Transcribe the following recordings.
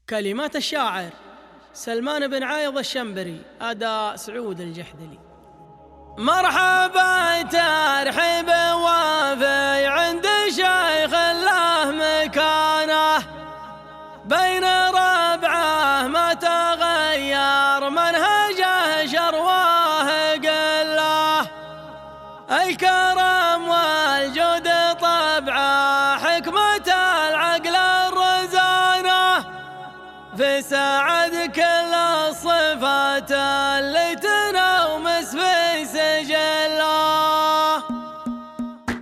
كلمات الشاعر سلمان بن عايض الشنبري، أداء سعود الجحدلي. مرحبا ترحيب وافي عند شيخ له مكانه، بين ربعه ما تغير منهجه شرواه قله، الكرم والجود طبعه حكمة العقل الرزانه، في سعد كل الصفات اللي تنومس في سجله،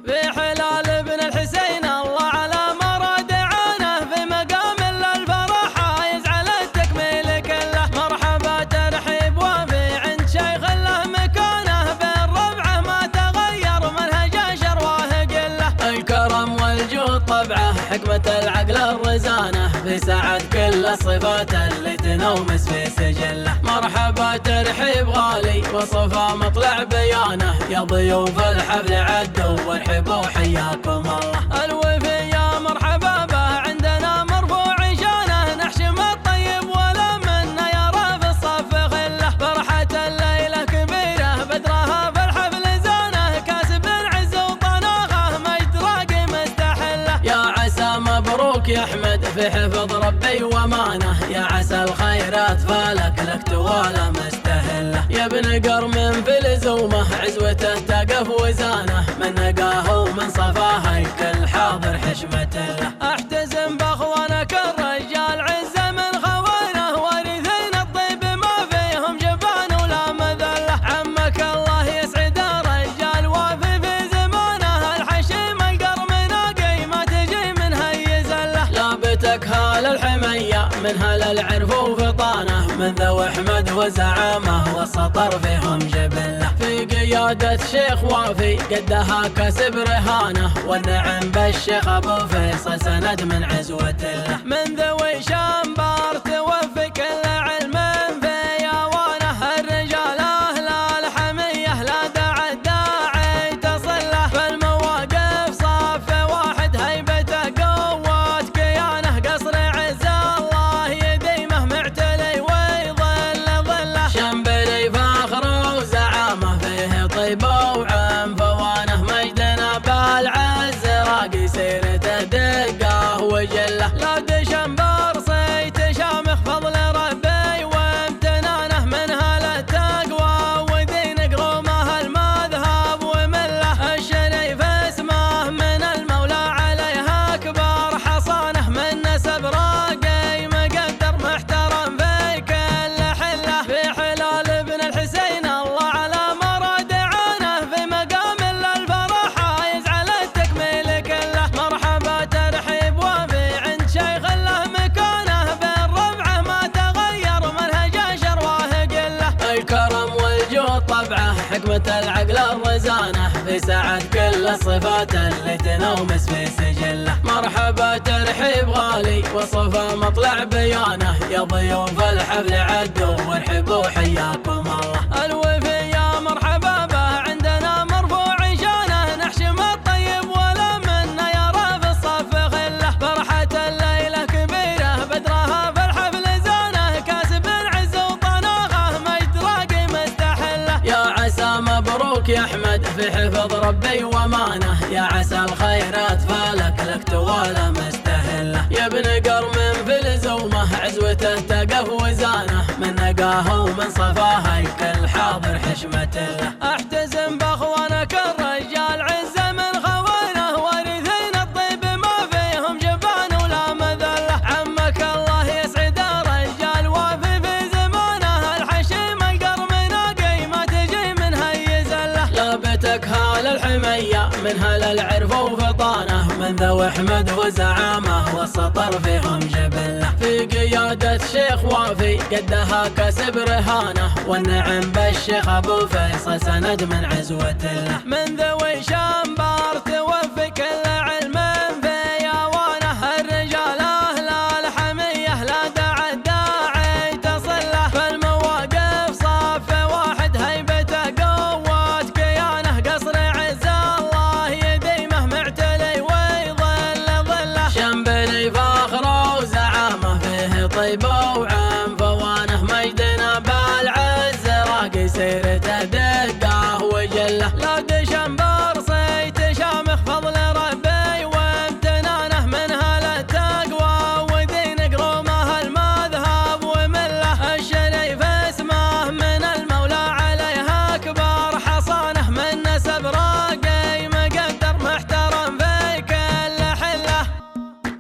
في حلال ابن الحسين الله على مراد عانه، في مقام الفرح حايز على التكميل كله. مرحبا ترحيب وافي عند شيخ له مكانه، بين ربعه ما تغير منهجه شرواه قله، الكرم والجود طبعه حكمة العقل الرزانه، في سعد كل الصفات اللي تنومس في سجله. مرحبا ترحيب غالي وصفا مطلع بيانه، يا ضيوف الحفل عدوا وارحبوا حياكم الله. الوفي يا مرحبا به عندنا مرفوع شانه، نحشم الطيب ولا منا يرى في الصف خله، فرحة الليلة كبيرة بدرها في الحفل زانه، كاسب العز وطناخه مجد راقي مستحله. يا عسى مبروك يا احمد في حفظ ربي ومانه، يا عسى الخيرات فالك لك توالى مستهله، يا ابن قرم في لزومه عزوته تقف وزانه، من نقاه ومن صفاه الكل حاضر حشمة له. احتزم باخوانك الرجال عزه من خوانه، وارثين الطيب ما فيهم جبان ولا مذله، عمك الله يسعد الرجال وافي في زمانه، الحشيم القرم ناقي ما تجي من هي زله، لابتك هال الحميه من هل العرف وفطانه، من ذو احمد وزعامه والسطر فيهم جبله، في قيادة شيخ وافي قدها كسب رهانه، والنعم بالشيخ ابو فيصل سند من عزوة الله، من ذوي شامبار توفي كل علم في يوانه، الرجال اهل الحميه لا داعي الداعي تصله، في المواقف صف واحد هيبته قوة كيانه، قصر عز الله يديمه معتلي ويظل ظله، شنبري فاخر وزعامه فيه طيبه وعم فوانه، مجدنا بالعز راقي سيرته دقه وجله، لا دشنبر صيت شامخ فضل ربي وامتنانه، من هل التقوى ودين قرومه المذهب ومله، الشريف اسمه من المولى عليه اكبر حصانه، من نسب راقي مقدر محترم في كل حله، في حلال ابن الحسين الله على مراد عانه، في مقام الفرح حايز على التكميل كله. مرحبا ترحيب وافي عند شيخ له مكانه، بين ربعه ما تغير منهجه شرواه قله، الكرم والجود طبعه حكمة العقل الرزانه، في سعد كل الصفات اللي تنومس في سجله. مرحبا ترحيب غالي وصفا مطلع بيانه، يا ضيوف الحفل عدوا وارحبوا حياكم الله. الوفي يا مرحبا به عندنا مرفوع شانه، نحشم الطيب ولا منا يرى في الصف خله، فرحة الليلة كبيرة بدرها في الحفل زانه، كاسب العز وطناخه مجد راقي مستحله، يا عسى مبروك يا احمد في حفظ ربي ومانه، يا عسى الخيرات فالك لك توالى مستهله، يا ابن قرم في لزومه عزوته تقف وزانه، من نقاه ومن صفاه الكل حاضر حشمة له. احتزم باخوانك الرجال عزه من خوانه، وارثين الطيب ما فيهم جبان ولا مذله، عمك الله يسعد الرجال وافي في زمانه، الحشيم القرم ناقي ما تجي من هي زله، لابتك هال الحميه من هل العرف وفطانه، من ذو احمد وزعامه والسطر فيهم جبله، في قيادة شيخ وافي قدها كسب رهانه، والنعم بالشيخ ابو فيصل سند من عزوة الله، من ذوي شامبار توفي كل علم في يوانه، الرجال اهل الحميه لا داعي الداعي تصله، في المواقف صف واحد هيبته قوة كيانه، قصر عز الله يديمه معتلي ويظل ظله، شنبري فاخر وزعامه فيه طيب طيبة وعم فوانه مجدنا بالعز راقي سيرته دقه وجله لا دشمبر صيت شامخ فضل ربي وامتنانه منها للتقوى ودين قرومه المذهب ومله الشريف اسمه من المولى عليها اكبر حصانه من نسب راقي مقدر محترم في كل حله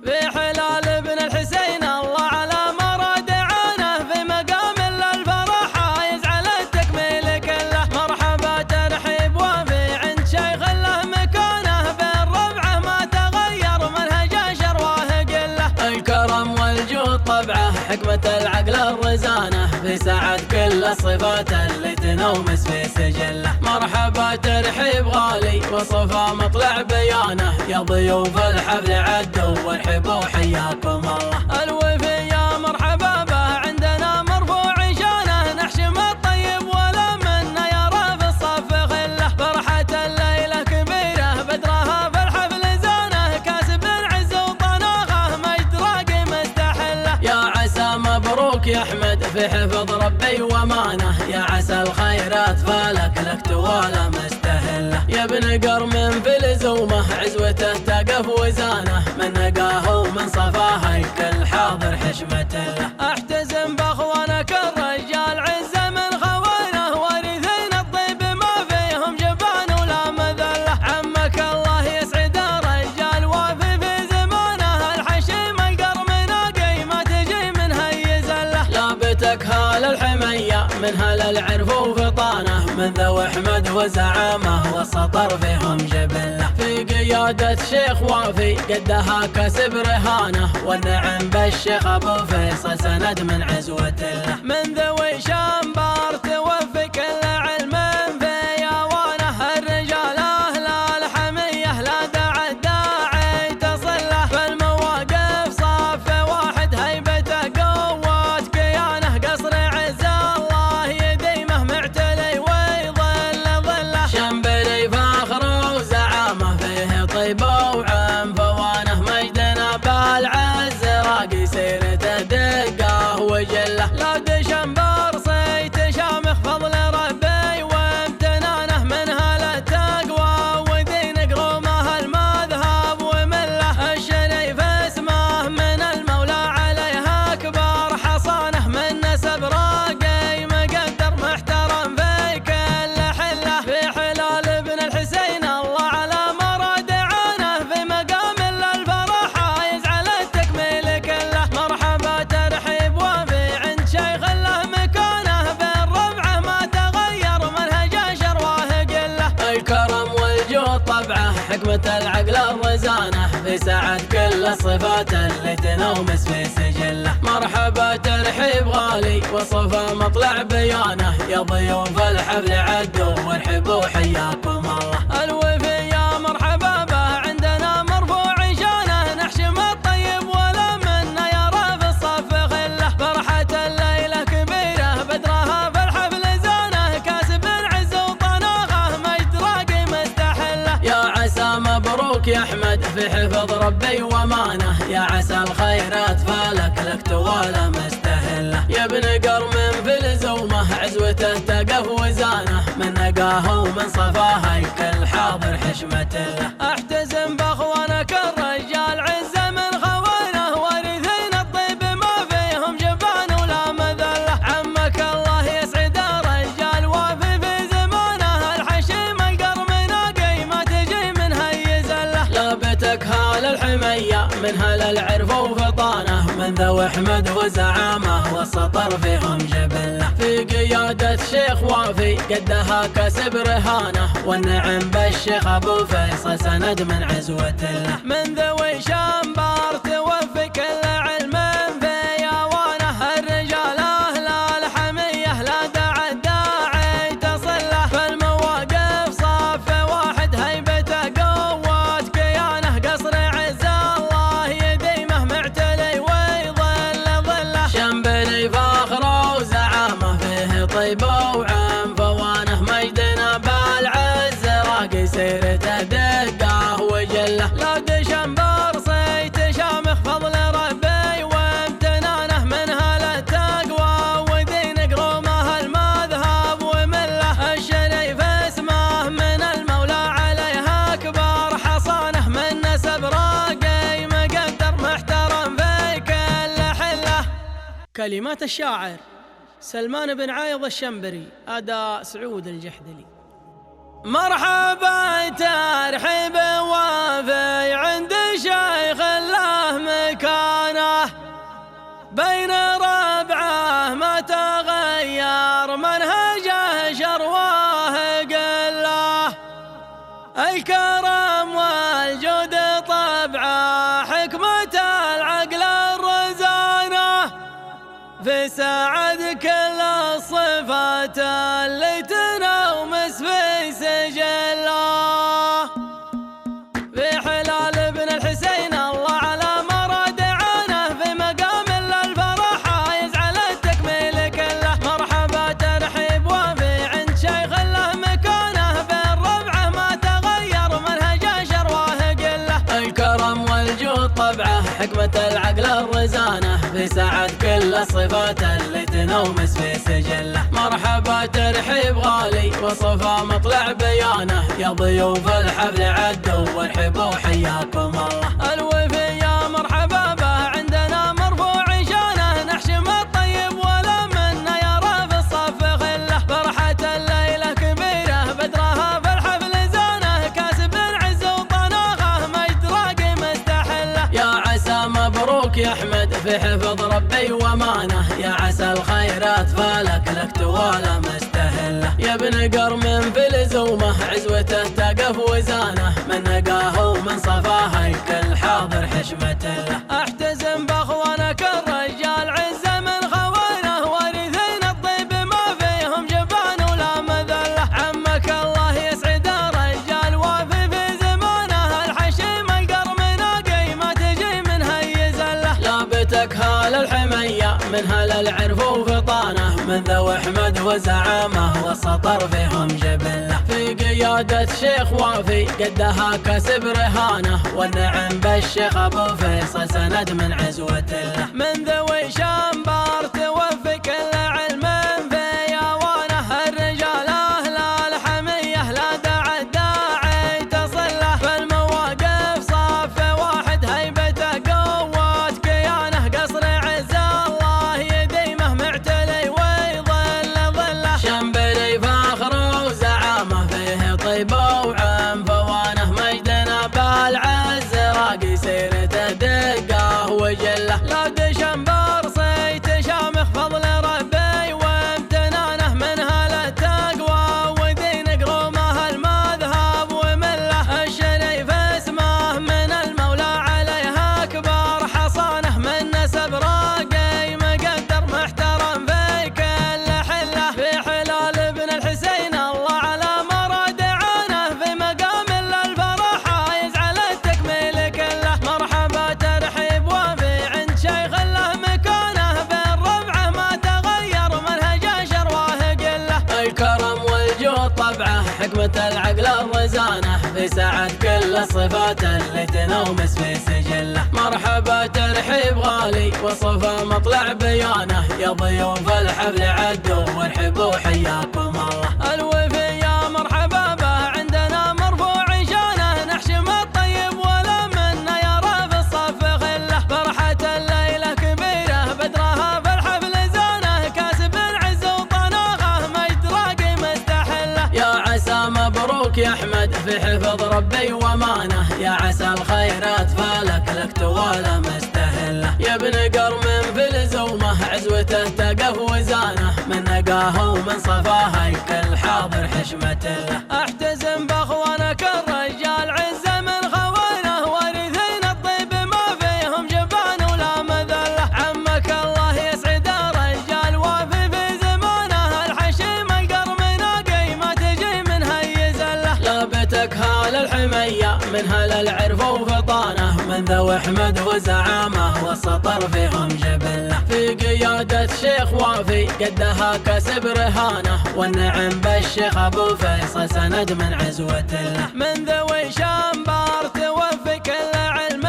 في حلال ابن الحسين الله على مراد عانه في مقام للفرح عايز على التكميل كله مرحبا ترحيب وفي عند شيخ له مكانه بالربعه ما تغير منهج شرواه قله الكرم والجود طبعه حكمة العقل الرزانه في سعد كل الصفات اللي تنومس في سجله مرحبا ترحيب غالي وصفا مطلع بيانه يا ضيوف الحفل عدوا وارحبوا حياكم الله الوفي يا مرحبا به عندنا مرفوع شانه نحشم الطيب ولا منا يرى في الصف خله فرحة الليلة كبيرة بدرها في الحفل زانه كاسب العز وطناخه مجد راقي مستحله يا عسى مبروك يا احمد في حفظ ربي ومانه يا عسى الخيرات فالك لك توالى مستهله يا ابن قرم في لزومه عزوته تقف وزانه من نقاه ومن صفاه كل حاضر حشمة له احتزم باخوانك الرجال عزه من خوانه وارثين الطيب ما فيهم جبان ولا مذله عمك الله يسعد الرجال وافي في زمانه الحشيم القرم ناقي ما تجي من هي زله لابتك هال الحميه من هل العرف وفطانه من ذو احمد وزعامه والسطر فيهم جبله في قيادة شيخ وافي قدها كسب رهانه والنعم بالشيخ ابو فيصل سند من عزوة له من ذوي شامبار توفي كل علم في اوانه الرجال اهل الحميه لا داعي الداعي تصله فالمواقف صف واحد هيبته قوة كيانه قصر عز الله يديمه معتلي ويظل ظله شمبلي فاخر وزعامه فيه طيبة وعم فوانه مجدنا بالعز راقي سيرته دقه وجله لا دشمبر صيت شامخ فضل ربي وامتنانه منها للتقوى ودين قرومه المذهب ومله الشريف اسمه من المولى عليها اكبر حصانه من نسب راقي مقدر محترم في كل حله في حلال ابن الحسين الله على مراد عانه في مقام للفرح عايز على التكميل كله مرحبا ترحيب وفي عند شيخ له مكانه بالربعه ما تغير منهج شرواه قله الكرم والجود طبعه حكمة العقل الرزانه في سعد كل الصفات اللي تنومس في سجله مرحبا ترحيب غالي وصفا مطلع بيانه يا ضيوف الحفل عدوا وارحبوا حياكم الله الوفي يا مرحبا به عندنا مرفوع شانه نحشم الطيب ولا منا يرى في الصف خله فرحة الليلة كبيرة بدرها في الحفل زانه كاسب العز وطناخه مجد راقي مستحله يا عسى مبروك يا احمد في حفظ ربي ومانه يا عسى الخيرات فالك لك توالى مستهله يا ابن قرم في لزومه عزوته تقف وزانه من نقاه ومن صفاه كل حاضر حشمة له احتزم باخوانك الرجال عزه من خوانه وارثين الطيب ما فيهم جبان ولا مذله عمك الله يسعد الرجال وافي في زمانه الحشيم القرم ناقي ما تجي من هي زله لابتك هال الحميه من هل العرف وفطانه من ذو احمد وزعامه والسطر فيهم جبله في قيادة شيخ وافي قدها كسب رهانه والنعم بالشيخ ابو فيصل سند من عزوة له من ذوي شامبار توفي كل علم في اوانه الرجال اهل الحميه لا داعي الداعي تصله فالمواقف صف واحد هيبته قوة كيانه قصر عز الله يديمه معتلي ويظل ظله شمبلي فاخر وزعامه فيه طيبة وعم فوانه مجدنا بالعز راقي سيرته دقه وجله لا دشمبر صيت شامخ فضل ربي كلمات الشاعر سلمان بن عايض الشنبري، أداء سعود الجحدلي. مرحبا ترحيب وافي عند شيخ له مكانه، بين ربعه ما تغير منهجه شرواه قله، الكرم والجود طبعه حكمة العقل الرزانه، في سعد كل الصفات اللي تنومس في سجله، في حلال ابن الحسين الله على مراد عانه، في مقام للفرح يزعل التكميل كله. مرحبا ترحيب وافي عند شيخ له مكانه، بالربعه ما تغير منهجه شرواه قله، الكرم والجود طبعه حكمة العقل الرزانه، في سعد كل الصفات اللي تنومس في سجله. مرحبا ترحيب غالي وصفا مطلع بيانه، يا ضيوف الحفل عدوا وارحبوا حياكم الله. الوفي يا مرحبا به عندنا مرفوع شانه، نحشم الطيب ولا منا يرى في الصف خله، فرحة الليلة كبيرة بدرها في الحفل زانه، كاسب العز وطناخه مجد راقي مستحله. يا عسى مبروك يا احمد في حفظ ربي ومانه، يا عسى الخيرات فالك لك توالى مستهله، يا ابن قرم في لزومه عزوته تقف وزانه، من نقاه ومن صفاه الكل حاضر حشمة له. احتزم باخوانك الرجال عزه من خوانه، وارثين الطيب ما فيهم جبان ولا مذله، عمك الله يسعد الرجال وافي في زمانه، الحشيم القرم ناقي ما تجي من هي زله، لابتك هال الحميه من هل العرف وفطانه، من ذو احمد وزعامه والسطر فيهم جبله، في قيادة شيخ وافي قدها كسب رهانه، والنعم بالشيخ ابو فيصل سند من عزوة له، من ذوي شامبار توفي كل علم في يوانه، الرجال اهل الحميه لا داعي الداعي تصله، فالمواقف صف واحد هيبته قوة كيانه، قصر عز الله يديمه معتلي ويظل ظله، شنبري فاخر وزعامه فيه طيبه وعم فوانه، مجدنا بالعز راقي سيرته دقه وجله، لا دشنبر صيت شامخ فضل ربي وامتنانه، من هل التقوى ودين قرومه المذهب ومله، الشريف اسمه من المولى عليه اكبر حصانه، من نسب راقي مقدر محترم في كل حله، في حلال ابن الحسين الله على مراد عانه، في مقام للفرح يزعل التكميل كله. مرحبا ترحيب وافي عند شيخ له مكانه، بالربعه ما تغير منهجه شرواه قله، الكرم والجود طبعه حكمة العقل الرزانه، في سعد كل الصفات اللي تنومس في سجله. مرحبا ترحيب غالي وصفا مطلع بيانه، يا ضيوف الحفل عدوا وارحبوا حياكم الله. الوفي يا مرحبا به عندنا مرفوع شانه، نحشم الطيب ولا منا يرى في الصف خله، فرحة الليلة كبيرة بدرها في الحفل زانه، كاسب العز وطناخه مجد راقي مستحله، يا عسى مبروك يا احمد في حفظ ربي ومانه، يا عسى الخيرات فالك لك توالى مستهله، يا ابن قرم في لزومه عزوته تقف وزانه، من نقاه ومن صفاه الكل حاضر حشمة له، احتزم باخوانك الرجال عزه من خوانه، وارثين الطيب ما فيهم جبان ولا مذله، عمك الله يسعد الرجال وافي في زمانه، الحشيم القرم ناقي ما تجي من هي زله، لابتك هال الحميه من هل العرف وفطانه، من ذو احمد وزعامه والسطر فيهم جبله، في قيادة شيخ وافي قدها كسب رهانه، والنعم بالشيخ ابو فيصل سند من عزوة له، من ذوي شامبار توفي كل علم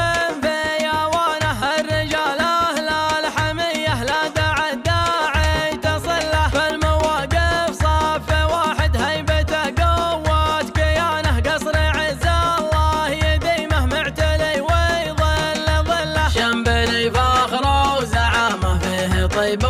في يوانه، الرجال اهل الحميه لا داعي الداعي تصله، فالمواقف صف واحد هيبته قوة كيانه، قصر عز الله يديمه معتلي ويظل ظله، شنبري فاخر وزعامه فيه طيب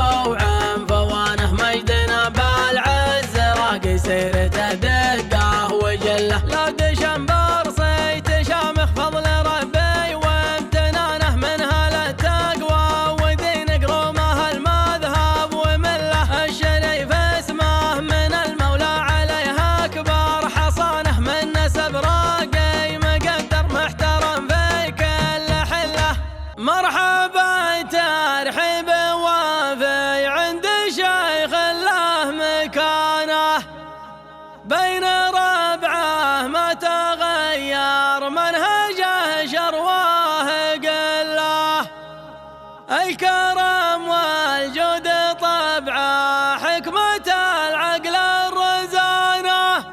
الكرم والجود طبعه، حكمة العقل الرزانة،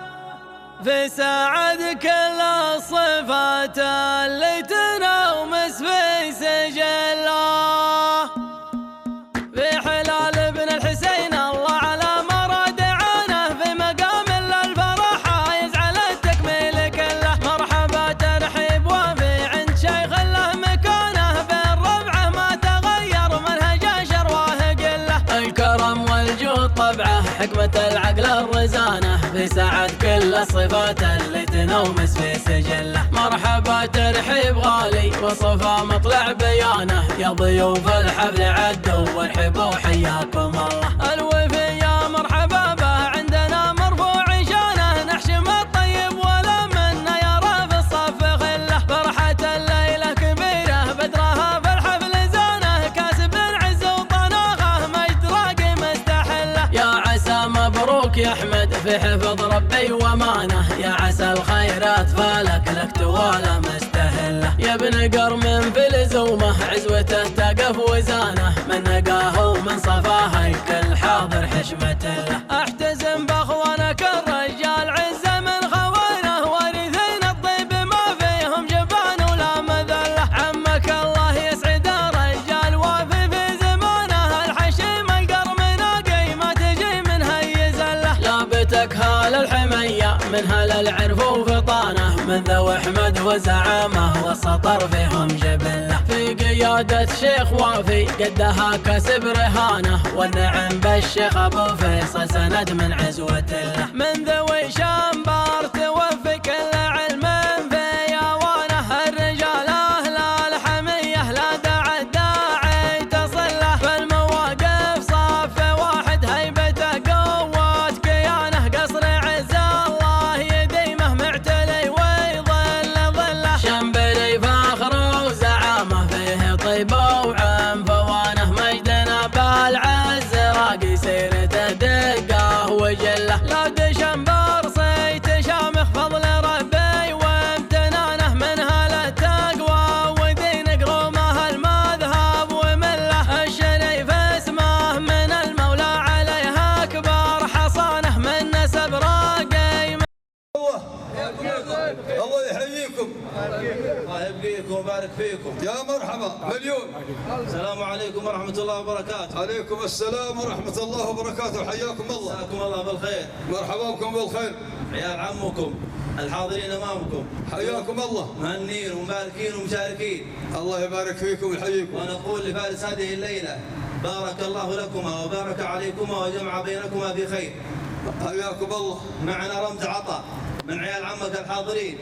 في سعد كل الصفات اللي تنومس في سجله. في حلال ابن الحسين الله على مراد عانه، في مقام الفرح يزعل التكميل كله. مرحبا ترحيب وفي عند شيخ له مكانه، بالربعه ما تغير منهج شرواه قله. الكرم والجود طبعه، حكمة العقل الرزانه، في سعد كل الصفات اللي تنومس في سجله. مرحبا ترحيب غالي وصفا مطلع بيانه، يا ضيوف الحفل عدوا وارحبوا حياكم الله. الوفي يا مرحبا به عندنا مرفوع شانه، نحشم الطيب ولا منا يرى في الصف خله. فرحة الليلة كبيرة بدرها في الحفل زانه، كاسب العز وطناخه مجد راقي مستحله. يا عسى مبروك يا احمد في حفظ ربي ومانه، يا عسى الخيرات فالك لك توالى مستهله. يا ابن قرم في لزومه عزوته تقف وزانه، من نقاه ومن صفاه الكل حاضر حشمة له. احتزم باخوانك الرجال عزه من خوانه، وارثين الطيب ما فيهم جبان ولا مذله. عمك الله يسعد الرجال وافي في زمانه، الحشيم القرم ناقي ما تجي من هي زله. لابتك هال الحميه من هال العرف وفطانه، من ذوي احمد وزعامه والسطر فيهم جبله. في قيادة شيخ وافي قدها كسب رهانه، والنعم بالشيخ ابو فيصل سند من عزوة الله. من ذوي شامبار توفي كل علم في اوانه، الرجال اهل الحميه لا داعي الداعي تصله. في المواقف صف واحد هيبته قوة كيانه، قصر عز الله يديمه معتلي ويظل ظله. شمبري فاخر وزعامه فيه طيبه وعم فوانه، مجدنا بالعز راقي سيرته دقه وجله. لا دشمبر صيت شامخ فضل ربي وامتنانه، من هالتقوى ودين قرومه المذهب ومله. الشريف اسمه من المولى عليها اكبر حصانه، من نسب راقي. الله يحييكم، الله يبقيكم ويبارك فيكم. يا مرحبا مليون. السلام عليكم ورحمة الله وبركاته. عليكم السلام ورحمة الله وبركاته، حياكم الله. مساكم الله بالخير. مرحبا بكم بالخير. عيال عمكم الحاضرين أمامكم حياكم الله. مهنين ومباركين ومشاركين. الله يبارك فيكم ويحييكم. ونقول لفارس هذه الليلة بارك الله لكما وبارك عليكما وجمع بينكما في خير. حياكم الله. معنا رمز عطاء من عيال عمك الحاضرين،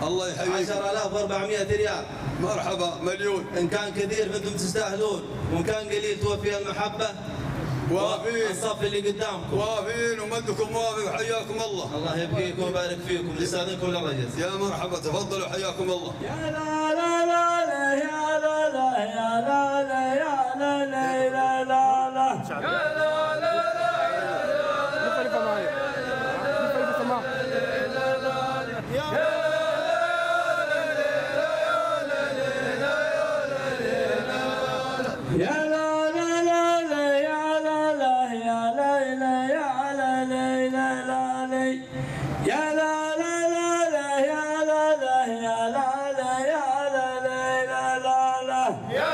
الله يحييكم. 10,400 ريال. مرحبا مليون. إن كان كثير فأنتم تستاهلون، وإن كان قليل توفي المحبة. وافين الصف اللي قدامكم وافين ومدكم وافي، حياكم الله. الله يبقيكم ويبارك فيكم. نستأذنكم للرجل. يا مرحبا تفضلوا، حياكم الله. يا لا لا لا لا يا لا لا يا لا لا يا لا لا لا لا لا. يا لا لا لا لا يا لا لا يا لا لا يا لا لا لا لا. يا لا لا لا لا يا لا لا يا لا لا يا لا لا لا لا. يا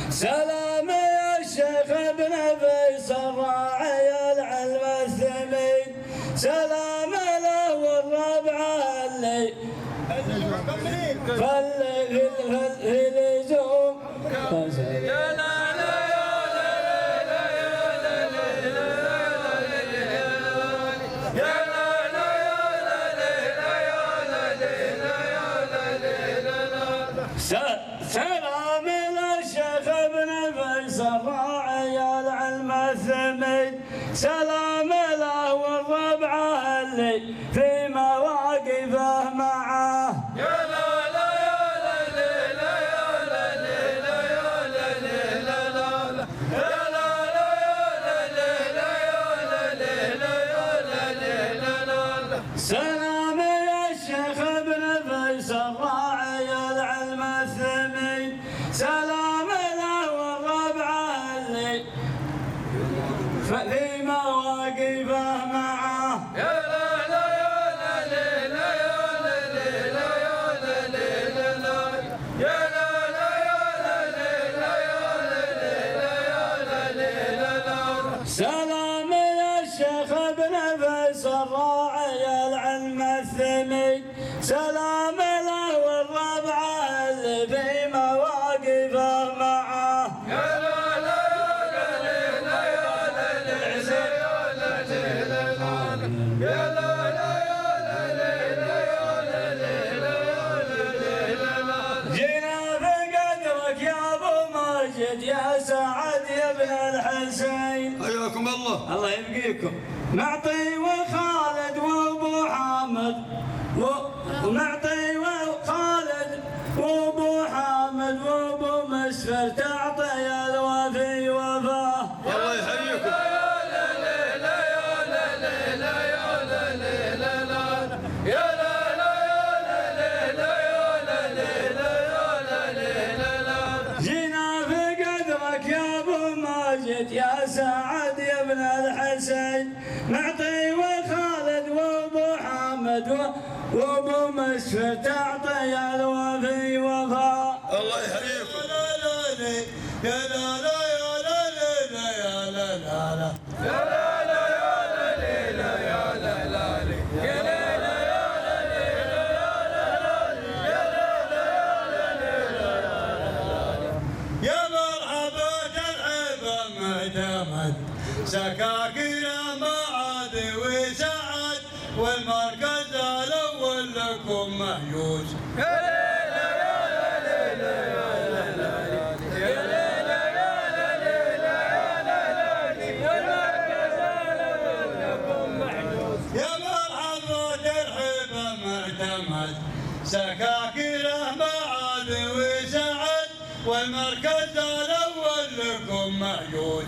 سلام يا شيخ ابن فيصل راعي العلم الثمين، سلام له والربعه اللي في اللزوم. سلام للشيخ ابن فيصل راعي العلم الثمين، سلام له والربعه اللي في مواقفه معاه. سلام يا الشيخ ابن فيصل راعي العلم الثمين، سلام له والربعه اللي في مواقفه معه. سلام يا الشيخ ابن فيصل راعي العلم الثمين، سلام له والربعه اللي في مواقفه معه. جينا في قدرك يا ابو ماجد يا سعد يا ابن الحسين، حياكم الله. الله يبقيكم. معطي وخالد وابو حامد ومعطي وخالد وابو حامد وابو مسفر تعطي الوفي وفاه. الله يحييكم. جينا في قدرك يا ابو ماجد يا سعد يا ابن الحسين، معطي وخالد وابو حامد وابو مسفر تعطي الوفي وفاء. الله يحييكم. يا لا لا يا لا لا يا لا لا لا يا مرحبا ترحب معتمد، سكاكين معاد وسعد والمركز الاول لكم مهيوس. يا مرحبا ترحب معتمد، سكاكين معاد وسعد والمركز الاول لكم مهيوس.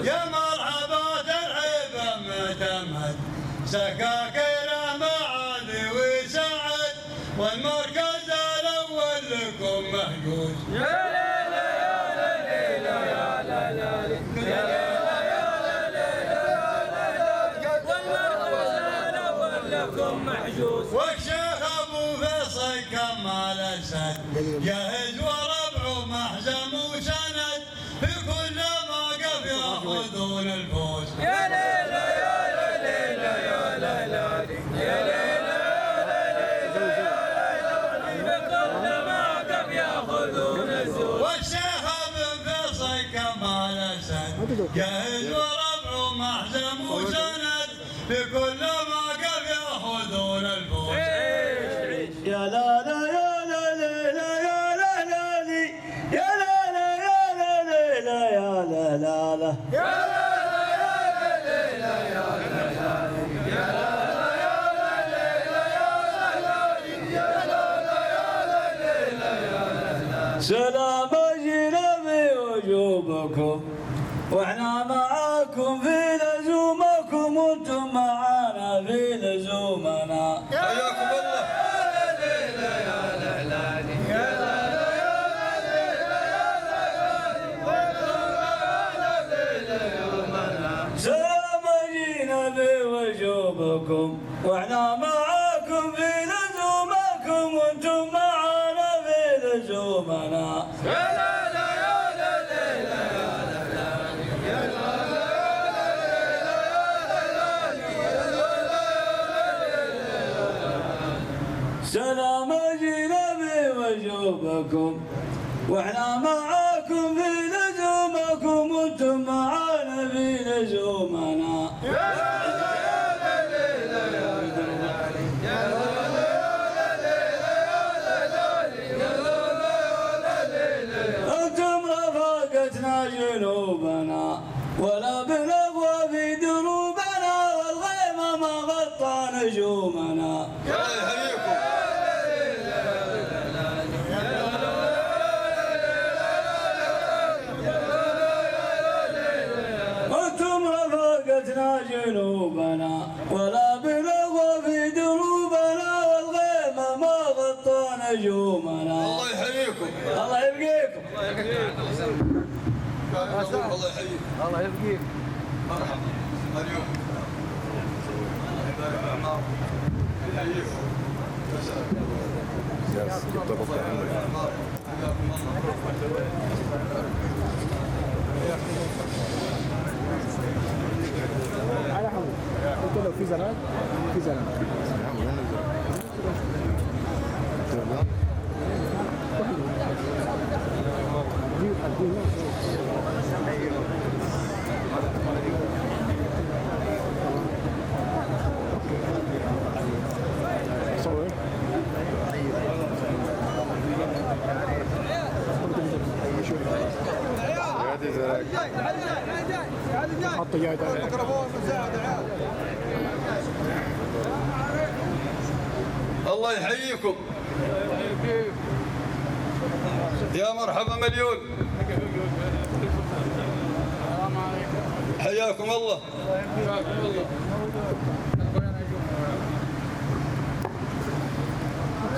يا مرحبا ترحب معتمد، سكاكين معاد وسعد والمركز الاول لكم مهيوس. والشيخ ابو فيصل كمال اسد جاهز وربعه محزم وسند، في كل موقف ياخذون الفوز. والشيخ ابو فيصل كمال اسد جاهز وربعه محزم وسند، في كل موقف ياخذون الفوز. يا لا لا يا لا لا يا لا لا لي يا لا لا يا لا لا يا لا لا لا سلام جينا بوجوبكم واحنا معاكم في لزومكم وانتم معانا في لزومنا. حياكم الله. سلام جينا بوجوبكم واحنا معاكم في لزومكم وانتم معانا في لزومنا. سلام جينا بوجوبكم واحنا معاكم في لزومكم وانتم معانا في لزومنا. انتم رفاقتنا جنوبنا ولا بنغوى في دروبنا والغيم ما غطى نجومنا. الله يحييكم. نجومنا. الله يحييكم. الله يبقيكم. الله يحييك. الله يبقيك. مرحبا اليوم يبارك اعماركم يحييكم. على حمد قلت له في زمان في زمان صور حط جاي الله يحييكم. يا مرحبا مليون. حياكم الله.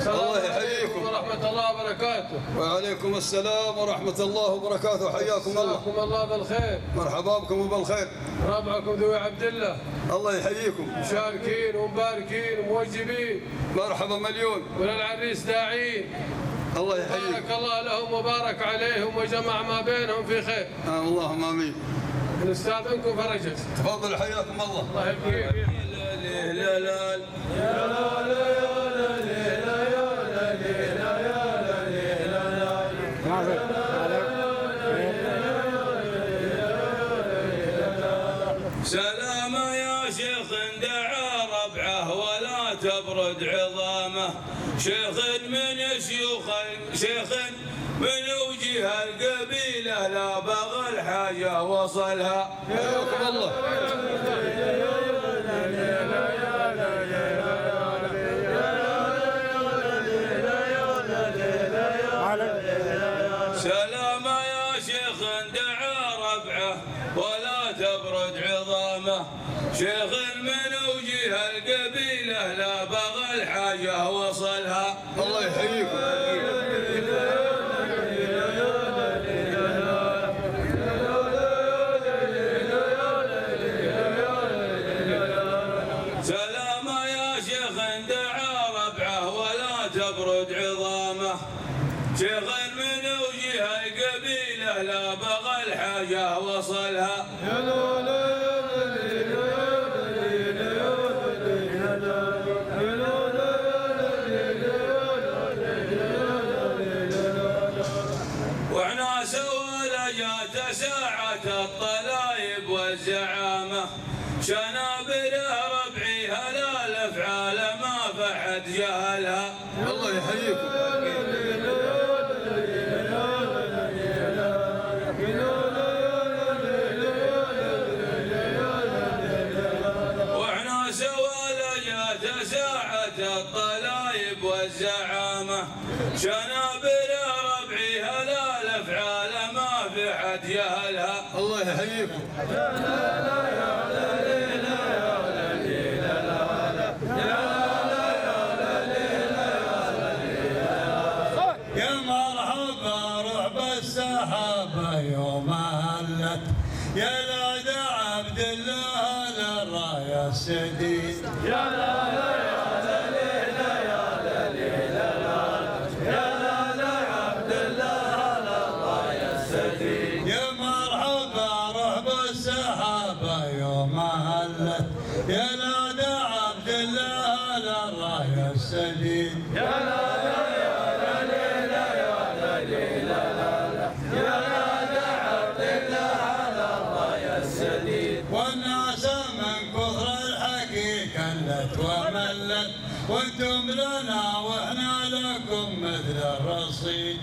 الله يحييكم ورحمة الله وبركاته. وعليكم السلام ورحمة الله وبركاته. حياكم الله. مساكم الله بالخير. مرحبا بكم وبالخير. ربعكم ذوي عبد الله الله يحييكم. مشاركين ومباركين وموجبين. مرحبا مليون. وللعريس داعين. الله يحييكم. بارك الله لهم وبارك عليهم وجمع ما بينهم في خير. اللهم امين. نستاذنكم فرجت. تفضل حياكم الله. الله يبقيك. سلام يا شيخ دعا ربعه ولا تبرد عظامه. شيخ من شيوخ شيخ من وجه القبيله لا بغى الحاجه وصلها. حياكم الله. سلام يا شيخ دعا ربعه ولا تبرد عظامه. شيخ من وجه القبيله لا بغى الحاجه وصلها. الله يحييكم. سلام يا شيخ دعا ربعه ولا تبرد عظامه. شيخ من وجه القبيله لا بغى الحاجه وصلها. واحنا سوى لجات ساعة الطلايب والزعامة. شنابله ربعي هلا الافعال ما فحد جهلها. الله يحييكم. واحنا سوى لجات ساعة الطلايب والزعامة. شنابله ربعي هلا الافعال ما في حد جهلها. الله يحييكم. يا مرحبا رعب السحابة يوم هلت. يا لاد عبد الله للراية السديد. يا يا مرحبا رعب السحابة يوم هلت. يا لاد عبد الله للراية السديد. والناس من كثر الحكي كلت وملت. وانتم لنا واحنا لكم مثل الرصيد.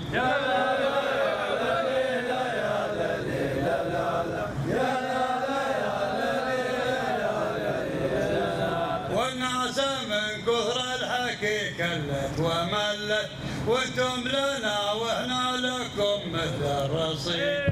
والناس من كثر الحكي كلت وملت. وانتم لنا واحنا لكم مثل الرصيد.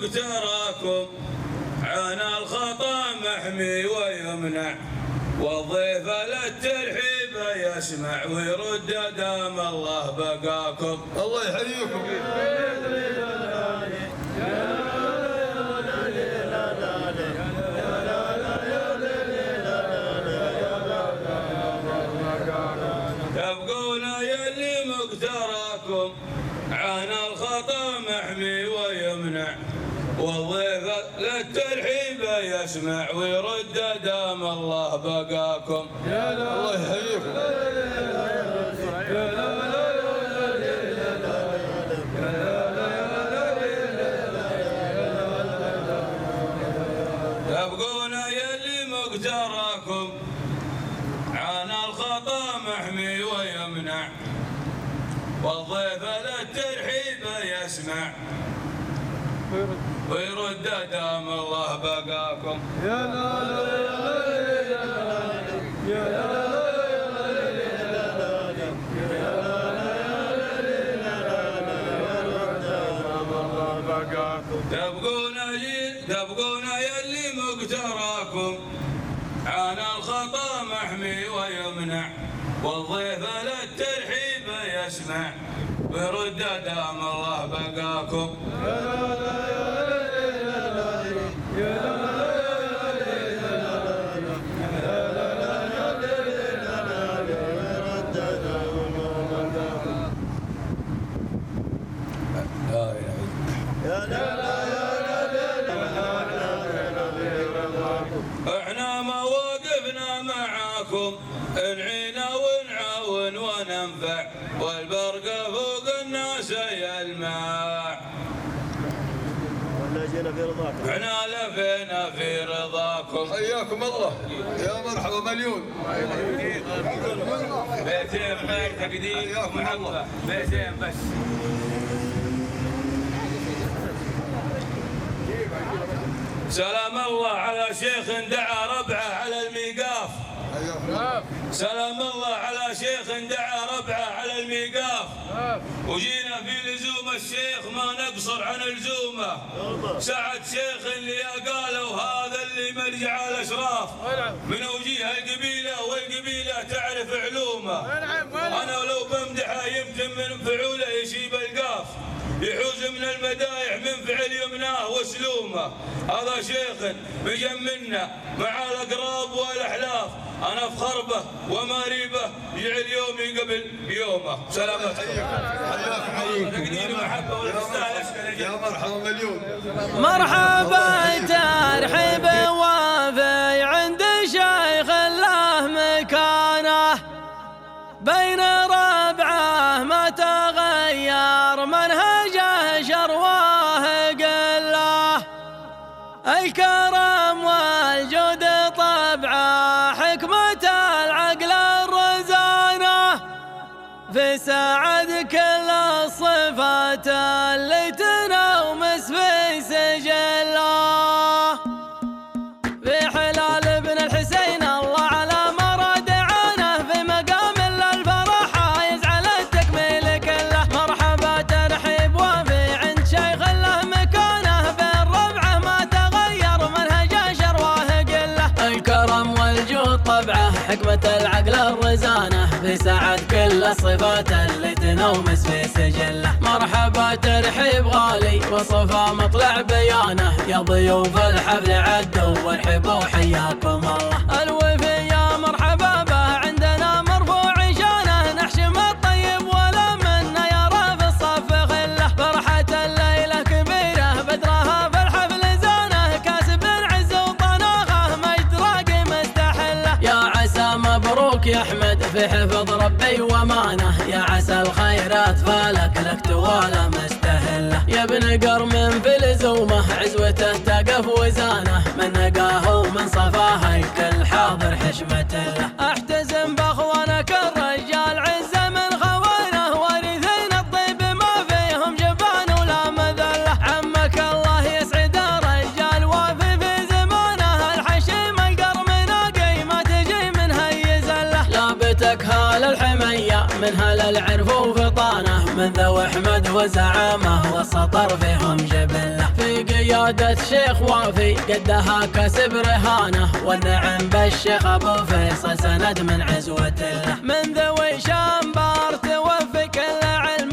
مقتراكم عن الخطا محمي ويمنع والضيف للترحيب يسمع ويرد دام الله بقاكم. الله يحييكم. تبقون يلي مقتراكم عن الخطا محمي ويمنع والضيف للترحيب يسمع ويرد دام الله بقاكم. الله يحييكم. تبقون يلي مقتراكم عن الخطا محمي ويمنع والضيف للترحيب يسمع ويرد دام الله بقاكم. يا لا لا يا لا يا لا تبقون يلي مقتراكم عن الخطا محمي ويمنع والضيف للترحيب يسمع ويرد دام الله بقاكم. احنا مواقفنا معاكم نعينا ونعاون وننفع والبرق فوق الناس يلمع. احنا لفينا في رضاكم. حياكم الله. يا مرحبا مليون. بيتين غير تقدير ومحبة بيتين بس. سلام الله على شيخ دعا ربعه على الميقاف. سلام الله على شيخ دعا ربعه على الميقاف وجينا في لزوم الشيخ ما نقصر عن لزومه. سعد شيخ اللي قالوا هذا اللي مرجع الاشراف من وجيه القبيله والقبيله تعرف علومه. انا لو بمدحه يمكن من فعوله يشيب القاف يحوز من المدايح من فعل يمناه وسلومه. هذا شيخ بجمنا مع الاقراب والاحلاف انا فخربه وماريبه يعل يومي قبل يومه. سلامتكم. حياكم. تقدير ومحبه والمستاهل. يا مرحبا مليون. مرحبا ترحيب وافي عند شيخ له مكانه بين ربعه ما تغير منهجه شرواه قله. الكرم والجود طبعه حكمة العقل الرزانه في سعد كل الصفات اللي تنومس في سجله. في حلال ابن الحسين الله على مراد عانه في مقام للفرح يزعل التكميل كله. مرحبا ترحيب وافي عند شيخ له مكانه بين ربعه ما تغير منهجه شرواه قله. الكرم والجود طبعه حكمة العقل الرزانه في سعد كل الصفات اللي تنومس في سجله. مرحبا ترحيب غالي وصفا مطلع بيانه يا ضيوف الحفل عدوا وارحبوا حياكم الله. الوفي يا مرحبا به عندنا مرفوع شانه نحشم الطيب ولا منا يرى في الصف خله. فرحة الليلة كبيرة بدرها في الحفل زانه كاسب العز وطناخه مجد راقي مستحله. يا عسى مبروك يا احمد في حفظ ربي ومانه يا عسى الخيرات فالك لك توالى مستهله. يا ابن قرم في لزومه عزوته تقف وزانه من نقاه ومن صفاه الكل حاضر حشمة له. احتزم باخوانك الرجال عزه من خوانه وارثين الطيب ما فيهم جبان ولا مذله. عمك الله يسعد الرجال وافي في زمانه الحشيم القرم ناقي ما تجي منها يزله. لابتك هال الحميه من هال العرف وفطانه من ذو احمد وزعامه والسطر فيهم جبله. في قيادة الشيخ وافي قدها كسب رهانه، والنعم بالشيخ ابو فيصل سند من عزوة الله. من ذوي شامبار توفي كل علم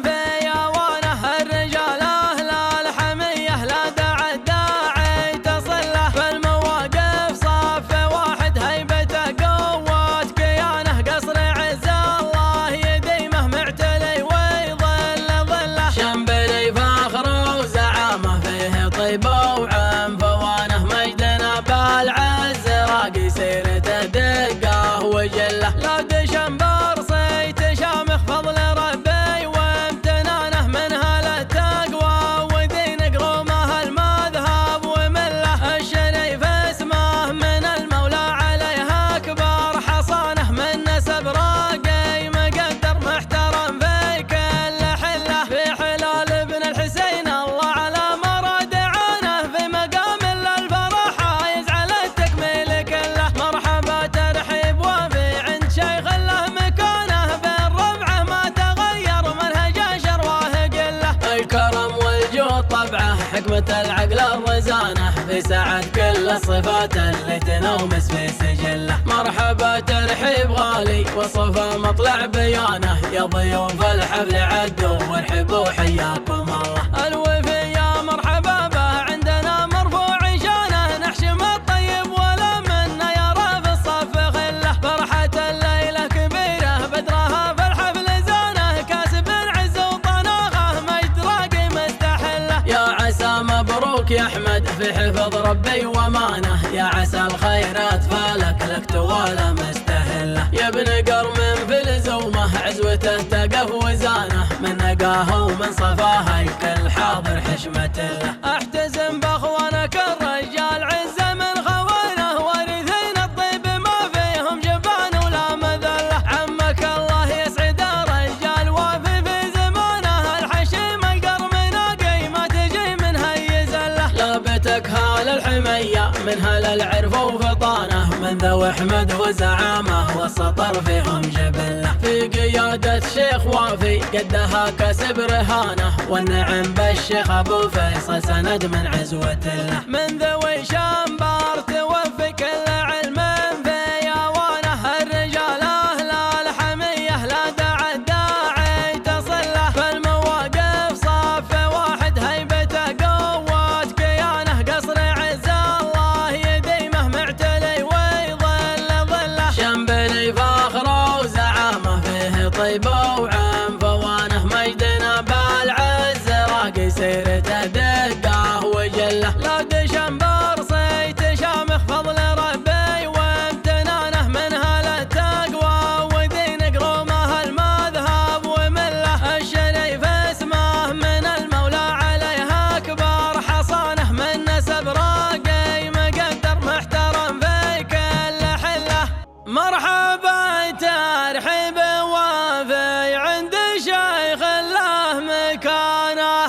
في اوانه، الرجال اهل الحميه لا داعي الداعي تصله، فالمواقف صف واحد هيبته قوة كيانه، قصر عز الله يديمه معتلي ويظل ظله، شمبلي فاخر وزعامه فيه طيب وعم فوانه، مجدنا بالعز راقي سيرته دقه وجله، لا دشمبر صيت شامخ فضل ربي وامتنانه، منها للتقوى ودين قرومه المذهب ومله، الشريف اسمه من المولى عليه اكبر حصانه، من نسب راقي مقدر محترم في كل حله، في حلال ابن الحسين الله على مراد عانه، في مقام للفرح يزعل التكميل كله، مرحبا ترحيب وافي عند شيخ له مكانه، بالربعه ما تغير منهج شرواه قله، الكرم والجود طبعه حكمة العقل الرزانه، في سعد كل الصفات اللي تنومس في سجله، مرحبا ترحيب غالي وصفا مطلع بيانه، يا ضيوف الحفل عدوا وارحبوا حياكم الله، الوفي يا مرحبا به عندنا مرفوع شانه، نحشم الطيب ولا منا يرى في الصف خله، فرحة الليلة كبيرة بدرها في الحفل زانه، كاسب العز وطناخه مجد راقي مستحله، يا عسى مبروك يا احمد في حفظ ربي ومانه، يا عسى الخيرات فالك لك توالى مستهله، يا ابن قرم في الزومه عزوته تقف وزانه، من نقاه ومن صفاه الكل حاضر حشمة الله، احتزم باخوانك الرجال عزه من خوانه، وارثين الطيب ما فيهم جبان ولا مذله، عمك الله يسعد الرجال وافي في زمانه، الحشيم القرم ناقي ما تجي منها يزله، لابتك هال الحميه منها للعرف وفطانه، من ذوي احمد وزعامه والسطر فيهم جبله، في قيادة الشيخ وافي قدها كسب رهانه، والنعم بالشيخ ابو فيصل سند من عزوة الله، من ذوي شامبار توفي كل علم في اوانه، الرجال اهل الحميه لا داعي الداعي تصله، فالمواقف صف واحد هيبته قوة كيانه، قصر عز الله يديمه معتلي ويظل ظله، شمبلي فاخر وزعامه فيه طيب وعم فوانه، مجدنا بالعز راقي سيرته دقه وجله، لا دشمبر صيت شامخ فضل ربي وامتنانه، منها للتقوى ودين قرومه المذهب ومله، الشريف اسمه من المولى عليه اكبر حصانه، من نسب راقي مقدر محترم في كل حله، مرحبا ترحيب وافي عند شيخ له مكانه،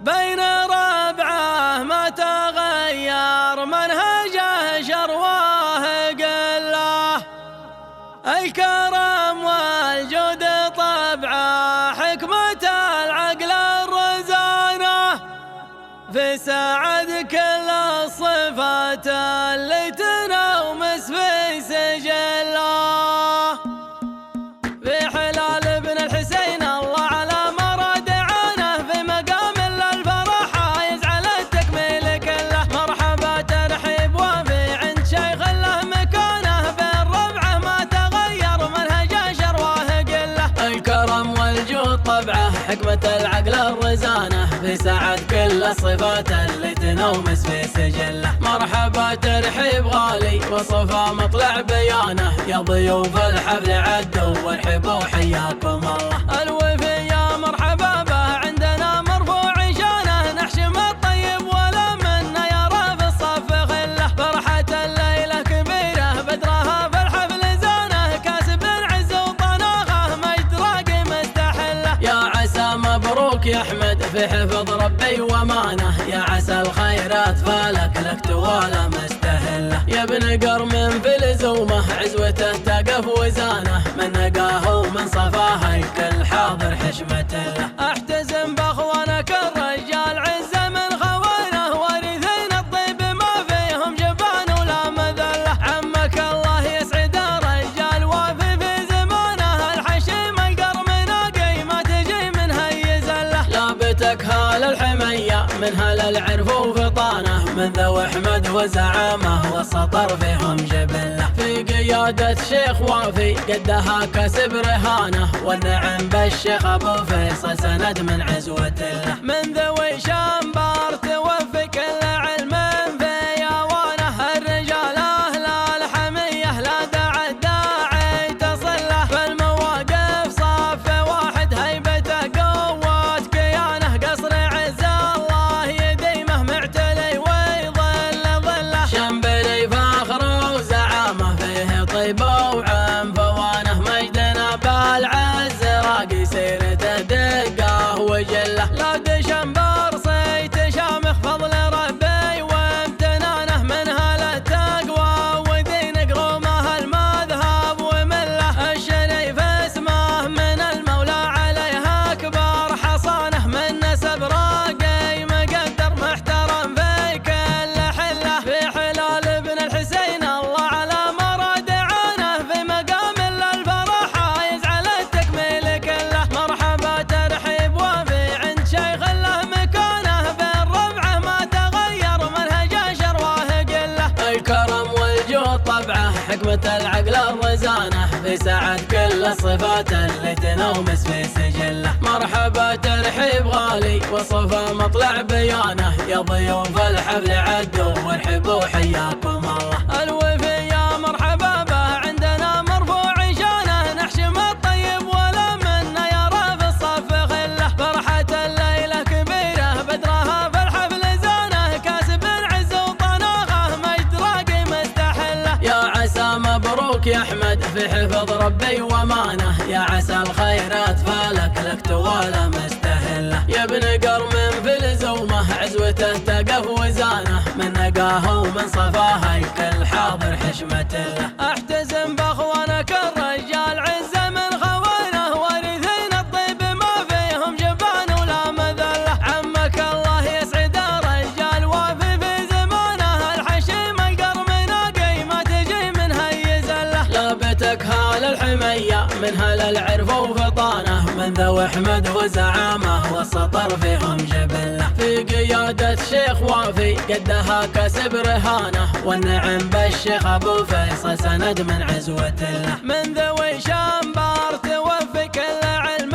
بين ربعه ما تغير منهجه شرواه قله، الكرم والجود طبعه حكمة العقل الرزانه، في سعد كل الصفات اللي تنومس في سجله، في حلال ابن الحسين الله على مراد عانه، في مقام للفرح يزعل التكميل كله، مرحبا ترحيب وافي عند شيخ له مكانه، بالربعه ما تغير منهج شرواه قله، الكرم والجود طبعه حكمة العقل الرزانه، في سعد كل الصفات اللي تنومس في سجله، مرحبا ترحيب غالي وصفا مطلع بيانه، يا ضيوف الحفل عدوا وارحبوا حياكم الله، الوفي يا مرحبا به عندنا مرفوع شانه، نحشم الطيب ولا منا يرى في الصف خله، فرحة الليلة كبيرة بدرها في الحفل زانه، كاسب العز وطناخه مجد راقي مستحله، يا عسى مبروك يا احمد في حفظ ربي ومانه، يا عسى الخيرات فالك لك توالى مستهله، يا ابن قرم في الزومه عزوته تقف وزانه، من نقاه ومن صفاه الكل حاضر حشمة الله، احتزم باخوانك الرجال عزه من من هل العرف وفطانه، من ذوي احمد وزعامه والسطر فيهم جبله. في قيادة شيخ وافي قدها كسب رهانه، والنعم بالشيخ ابو فيصل سند من عزوة الله. من ذوي شامبار توفي كل علم في اوانه، الرجال اهل الحميه لا داعي الداعي تصله. فالمواقف صف واحد هيبته قوة كيانه، قصر عز الله يديمه معتلي ويظل ظله. شنبري فاخر وزعامه فيه طيب وعم فوانه، مجدنا بالعز راقي سيرته دقه وجله. لا دشنبر صيت شامخ فضل ربي وامتنانه، من هل التقوى ودين قرومه المذهب ومله. الشريف اسمه من المولى عليه اكبر حصانه، من نسب راقي مقدر محترم في كل حله. في حلال ابن الحسين الله على مراد عانه، في مقام الفرح يزعل التكميل كله. مرحبا ترحيب وافي عند شيخ له مكانه، بالربعه ما تغير منهج شرواه قله. الكرم والجود طبعه حكمة العقل الرزانه، في سعد كل الصفات اللي تنومس في سجله. مرحبا ترحيب غالي وصفا مطلع بيانه، يا ضيوف الحفل عدوا وارحبوا حياكم الله. الوفي يا مرحبا به عندنا مرفوع شانه، نحشم الطيب ولا منا يرى في الصف خله. فرحة الليلة كبيرة بدرها في الحفل زانه، كاسب العز وطناخه مجد راقي مستحله. يا عسى مبروك يا احمد في حفظ ربي ومانه، يا عسى الخيرات فالك لك توالى مستهله. يا ابن قرم في الزومه عزوته تقف وزانه، من نقاه ومن صفاه الكل حاضر حشمة له. احتزم باخوانك الرجال عزه من خوانه، وارثين الطيب ما فيهم جبان ولا مذله. عمك الله يسعد الرجال وافي في زمانه، الحشيم القرم ناقي ما تجي من هي زله. لابتك هال الحميه من هل العرف وفطانه، من ذوي احمد وزعامه والسطر فيهم جبله. في قيادة شيخ وافي قدها كسب رهانه، والنعم بالشيخ ابو فيصل سند من عزوة الله. من ذوي شامبار توفي كل علم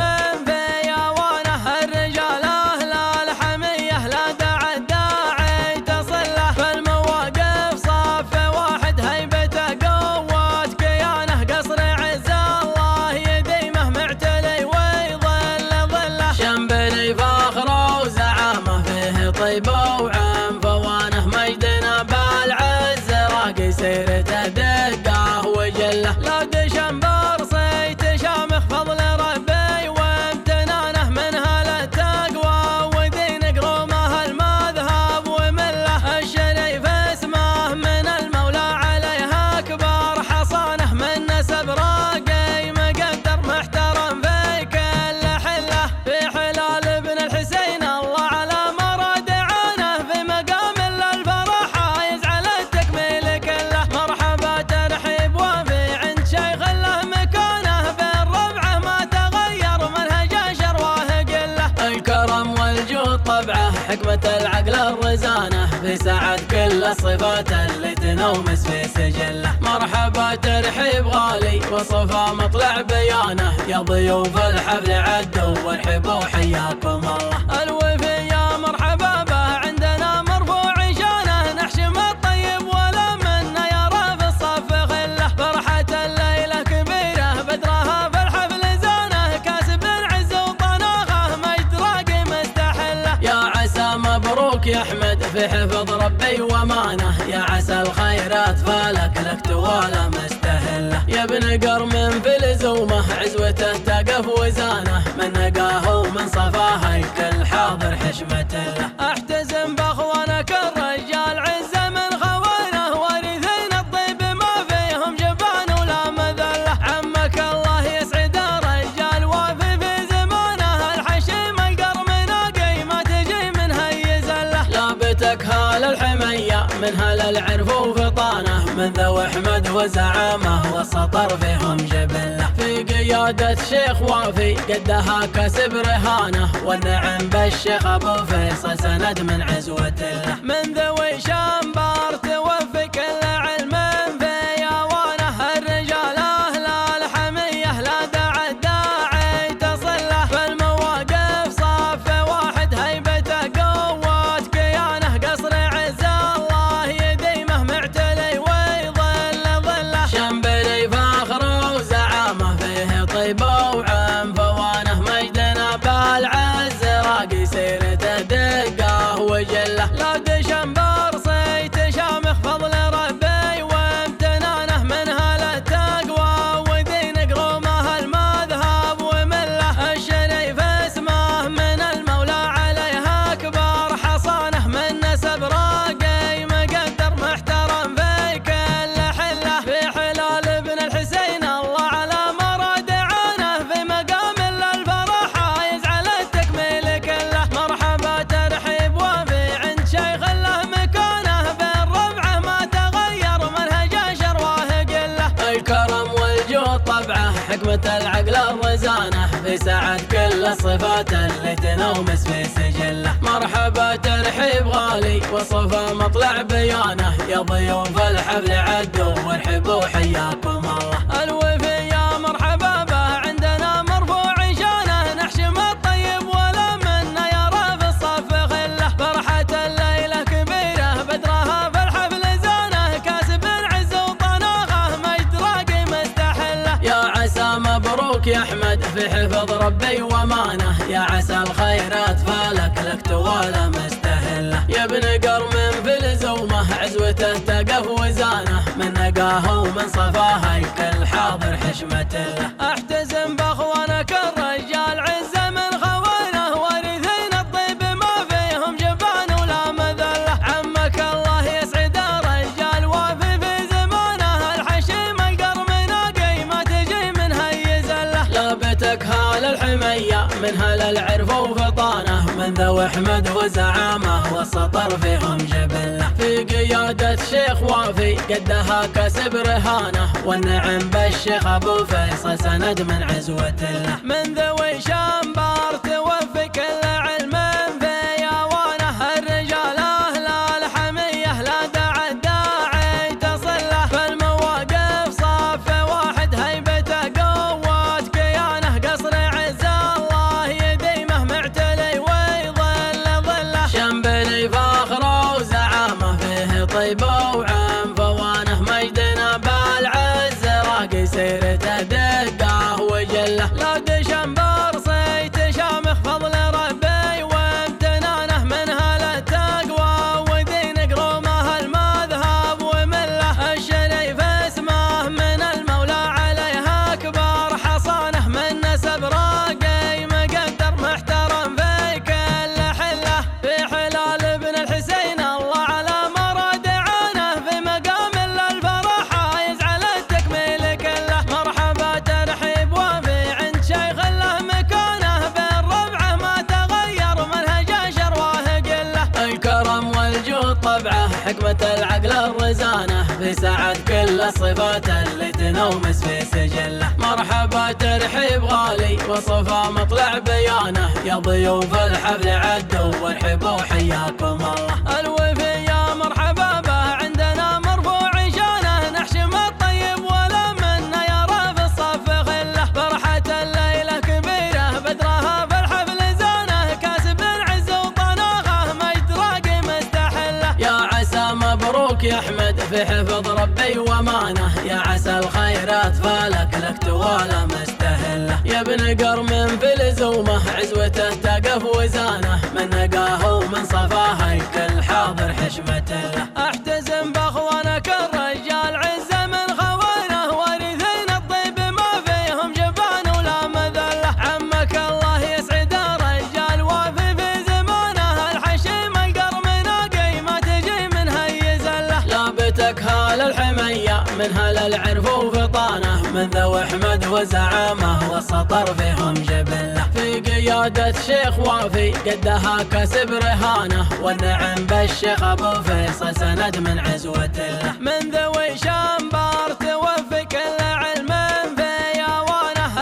في اوانه، الرجال اهل الحميه لا داعي الداعي تصله. فالمواقف صف واحد هيبته قوة كيانه، قصر عز الله يديمه معتلي ويظل ظله. شنبري فاخر وزعامه فيه طيب وعم فوانه، مجدنا بالعز راقي سيرته دقه وجله. لا دشنبر صيت شامخ فضل ربي وامتنانه، من هل التقوى ودين قرومه المذهب ومله. الشريف اسمه من المولى عليه اكبر حصانه، من نسب راقي مقدر محترم في كل حله. في حلال ابن الحسين الله على مراد عانه، في مقام الفرح يزعل التكميل كله. مرحبا ترحيب وافي عند شيخ له مكانه، بالربعه ما تغير منهج شرواه قله. الكرم والجود طبعه حكمة العقل الرزانه، في سعد كل الصفات اللي تنومس في سجله. مرحبا ترحيب غالي وصفا مطلع بيانه، يا ضيوف الحفل عدوا وارحبوا حياكم الله. الوفي يا مرحبا به عندنا مرفوع شانه، نحشم الطيب ولا منا يرى في الصف خله. فرحة الليلة كبيرة بدرها في الحفل زانه، كاسب العز وطناخه مجد راقي مستحله. يا عسى مبروك يا احمد في حفظ ربي ومانه، يا عسى الخيرات فالك لك توالى مستهله. يا ابن قرم في الزومه عزوته تقف وزانه، من نقاه ومن صفاه الكل حاضر حشمة له. احتزم باخوانك الرجال عزه من خوانه، وارثين الطيب ما فيهم جبان ولا مذله. عمك الله يسعد الرجال وافي في زمانه، الحشيم القرم ناقي ما تجي من هي زله. لابتك هال الحميه من هل العرف وفطانه، من ذوي احمد وزعامه والسطر فيهم جبله. في قيادة شيخ وافي قدها كسب رهانه، والنعم بالشيخ ابو فيصل سند من عزوة الله. من ذوي شامبار توفي كل علم في يوانه، الرجال اهل الحمية لا داعي الداعي تصله، فالمواقف صف واحد هيبته قوة كيانه، قصر عز الله يديمه معتلي ويظل ظله، شمبلي فاخر وزعامه فيه طيب وعم فوانه، مجدنا بالعز راقي سيرته دقه وجله، لا دشمبر صيت شامخ فضل ربي وامتنانه، من هل التقوى ودين قرومه المذهب ومله، الشريف اسمه من المولى عليه اكبر حصانه، من نسب راقي مقدر محترم في كل حله، في حلال ابن الحسين الله على مراد عانه، في مقام الفرح حايز على التكميل كله، مرحبا ترحيب وافي عند شيخ له مكانه، بالربعه ما تغير منهج شرواه قله، الكرم والجود طبعه حكمة العقل الرزانه، في سعة كل الصفات اللي تنومس في سجله، مرحبا ترحيب غالي وصفه مطلع بيانه، يا ضيوف الحفل عدوا وارحبوا حياكم الله، الوفي يا مرحبا به عندنا مرفوع شانه، نحشم الطيب ولا منا يرى في الصف خله، فرحة الليلة كبيرة بدرها في الحفل زانه، كاسب العز وطناخه مجد راقي مستحله، يا عسى مبروك يا احمد في حفظ ربي ومانه، يا عسى الخيرات فالك لك توالى مستهله، يا ابن قرم في الزومه عزوته تقف وزانه، من نقاه ومن صفاه الكل حاضر حشمة الله، احتزم باخوانك الرجال عزه من خوانه، وارثين الطيب ما فيهم جبان ولا مذله، عمك الله يسعد الرجال وافي في زمانه، الحشيم القرم ناقي ما تجي من هي زله، لابتك هال الحميه من هل العرف وفطانه، من ذوي احمد وزعامه والسطر فيهم جبله، في قيادة شيخ وافي قدها كسب رهانه، والنعم بالشيخ ابو فيصل سند من عزوة الله، من ذوي شامبار توفي كل علم في يوانه، الرجال اهل الحمية لا داعي الداعي تصله، فالمواقف صف واحد هيبته قوة كيانه، قصر عز الله يديمه معتلي ويظل ظله، شمبلي فاخر وزعامه فيه طيب وعم فوانه، مجدنا بالعز راقي سيرته دقه وجله، لا دشمبر صيت شامخ فضل ربي وامتنانه، من هل التقوى ودين قرومه المذهب ومله، الشريف اسمه من المولى عليه اكبر حصانه، من نسب راقي مقدر محترم في كل حله، في حلال ابن الحسين الله على مراد عانه، في مقام الفرح حايز على التكميل كله، مرحبا ترحيب وافي عند شيخ له مكانه، بالربعه ما تغير منهج شرواه قله، الكرم والجود طبعه حكمة العقل الرزانه، في سعة كل الصفات اللي تنومس في سجله، مرحبا ترحيب غالي وصفه مطلع بيانه، يا ضيوف الحفل عدوا وارحبوا حياكم الله، الوفي يا مرحبا به عندنا مرفوع شانه، نحشم الطيب ولا منا يرى في الصف خله، فرحة الليلة كبيرة بدرها في الحفل زانه، كاسب العز وطناخه مجد راقي مستحله، يا عسى مبروك يا احمد في حفظ ربي ومانه، يا عسى الخيرات فالك لك توالى مستهله، يا ابن قرم في الزومه عزوته تقف وزانه، من نقاه ومن صفاه الكل حاضر حشمة الله، احتزم باخوانك الرجال عزه من خوانه، وارثين الطيب ما فيهم جبان ولا مذله، عمك الله يسعد الرجال وافي في زمانه، الحشيم القرم ناقي ما تجي من هي زله، لابتك هال الحميه من هل العرف وفطانه، من ذوي احمد وزعامه والسطر فيهم جبله، في قيادة شيخ وافي قدها كسب رهانه، والنعم بالشيخ ابو فيصل سند من عزوة الله، من ذوي شامبار توفي كل علم في يوانه،